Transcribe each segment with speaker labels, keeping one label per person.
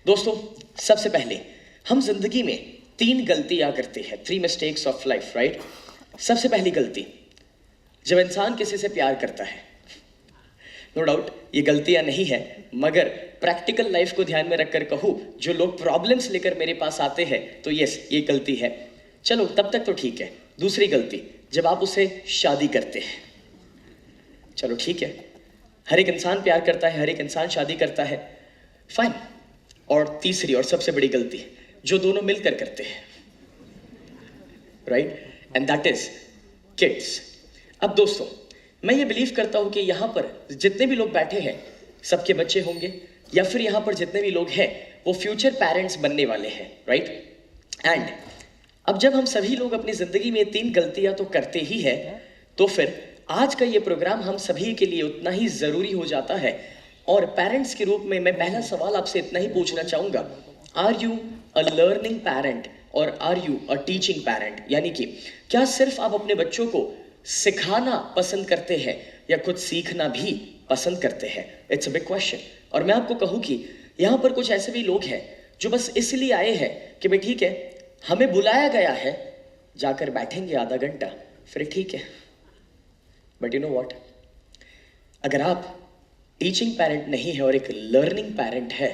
Speaker 1: दोस्तों, सबसे पहले हम जिंदगी में 3 गलतियां करते हैं, 3 मिस्टेक्स ऑफ लाइफ, राइट। सबसे पहली गलती, जब इंसान किसी से प्यार करता है। नो डाउट ये गलतियां नहीं है, मगर प्रैक्टिकल लाइफ को ध्यान में रखकर कहूँ, जो लोग प्रॉब्लम्स लेकर मेरे पास आते हैं तो यस, ये गलती है। चलो तब तक तो ठीक है। दूसरी गलती, जब आप उसे शादी करते हैं। चलो ठीक है, हर एक इंसान प्यार करता है, हर एक इंसान शादी करता है, फाइन। और तीसरी और सबसे बड़ी गलती, जो दोनों मिलकर करते हैं, right, and that is kids. अब दोस्तों, मैं ये बिलीव करता हूं कि यहां पर जितने भी लोग बैठे हैं सबके बच्चे होंगे, या फिर यहां पर जितने भी लोग हैं वो फ्यूचर पेरेंट्स बनने वाले हैं, राइट। एंड अब जब हम सभी लोग अपनी जिंदगी में 3 गलतियां तो करते ही हैं, तो फिर आज का ये प्रोग्राम हम सभी के लिए उतना ही जरूरी हो जाता है। और पेरेंट्स के रूप में मैं पहला सवाल आपसे इतना ही पूछना चाहूंगा, are you a learning parent or are you a teaching parent? यानी कि क्या सिर्फ आप अपने बच्चों को सिखाना पसंद करते हैं या कुछ सीखना भी पसंद करते हैं? It's a big question. और मैं आपको कहूं कि यहां पर कुछ ऐसे भी लोग हैं जो बस इसलिए आए हैं कि भाई ठीक है, हमें बुलाया गया है, जाकर बैठेंगे आधा घंटा, फिर ठीक है। बट यू नो व्हाट, अगर आप टीचिंग पेरेंट नहीं है और एक लर्निंग पेरेंट है,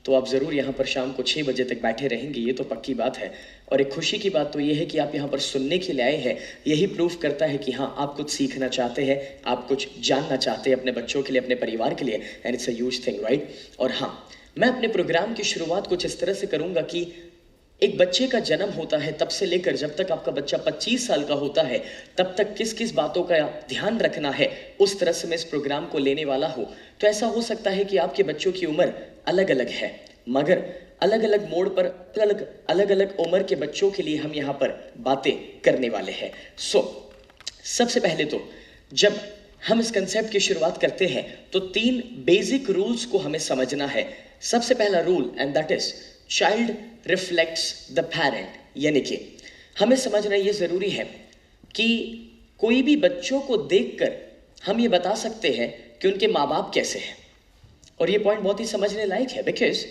Speaker 1: तो आप जरूर यहाँ पर शाम को 6 बजे तक बैठे रहेंगे, ये तो पक्की बात है। और एक खुशी की बात तो ये है कि आप यहाँ पर सुनने के लिए आए हैं। यही प्रूफ करता है कि हाँ, आप कुछ सीखना चाहते हैं, आप कुछ जानना चाहते हैं अपने बच्चों के लिए, अपने परिवार के लिए, and it's a huge thing, right. और हाँ, मैं अपने प्रोग्राम की शुरुआत कुछ इस तरह से करूंगा कि एक बच्चे का जन्म होता है तब से लेकर जब तक आपका बच्चा 25 साल का होता है, तब तक किस किस बातों का ध्यान रखना है, उस तरह से मैं इस प्रोग्राम को लेने वाला हूँ। तो ऐसा हो सकता है कि आपके बच्चों की उम्र अलग अलग है, मगर अलग अलग मोड़ पर अलग अलग उम्र के बच्चों के लिए हम यहाँ पर बातें करने वाले हैं। सबसे पहले तो जब हम इस कंसेप्ट की शुरुआत करते हैं तो 3 बेसिक रूल्स को हमें समझना है। सबसे पहला rule, and that is child reflects the parent. यानी कि हमें समझना ये जरूरी है कि कोई भी बच्चों को देखकर हम ये बता सकते हैं कि उनके माँ बाप कैसे हैं। और ये पॉइंट बहुत ही समझने लायक है, बिकॉज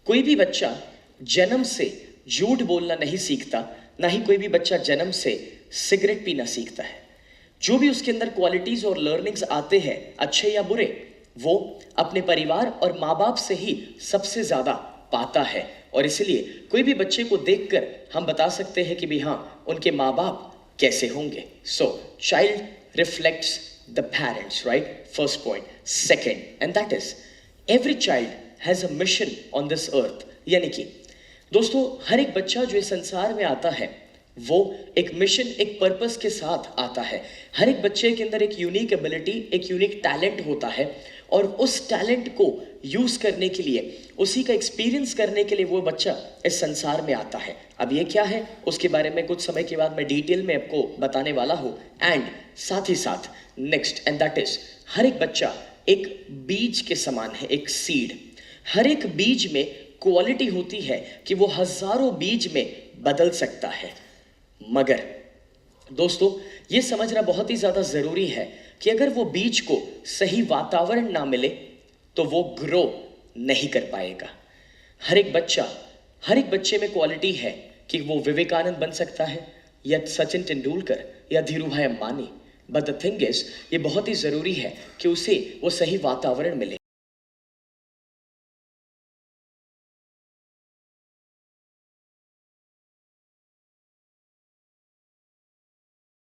Speaker 1: कोई भी बच्चा जन्म से झूठ बोलना नहीं सीखता, ना ही कोई भी बच्चा जन्म से सिगरेट पीना सीखता है। जो भी उसके अंदर क्वालिटीज और लर्निंग्स आते हैं, अच्छे या बुरे, वो अपने परिवार और माँ बाप से ही सबसे ज्यादा पाता है। और इसलिए कोई भी बच्चे को देखकर हम बता सकते हैं कि भी हाँ, उनके माँ बाप कैसे होंगे। So child reflects the parents, right, first point. Second, and that is every child has a mission on this earth. यानी कि दोस्तों, हर एक बच्चा जो इस संसार में आता है वो एक मिशन, एक पर्पस के साथ आता है। हर एक बच्चे के अंदर एक यूनिक एबिलिटी, एक यूनिक टैलेंट होता है, और उस टैलेंट को यूज करने के लिए, उसी का एक्सपीरियंस करने के लिए वो बच्चा इस संसार में आता है। अब ये क्या है, उसके बारे में कुछ समय के बाद मैं डिटेल में आपको बताने वाला हूँ। एंड साथ ही साथ नेक्स्ट, एंड दैट इज हर एक बच्चा एक बीज के समान है, एक सीड। हर एक बीज में क्वालिटी होती है कि वो हजारों बीज में बदल सकता है। मगर दोस्तों, ये समझना बहुत ही ज्यादा जरूरी है कि अगर वो बीज को सही वातावरण ना मिले तो वो ग्रो नहीं कर पाएगा। हर एक बच्चे में क्वालिटी है कि वो विवेकानंद बन सकता है, या सचिन तेंदुलकर, या धीरू भाई Ambani. But the thing is, ये बहुत ही जरूरी है कि उसे वो सही वातावरण मिले।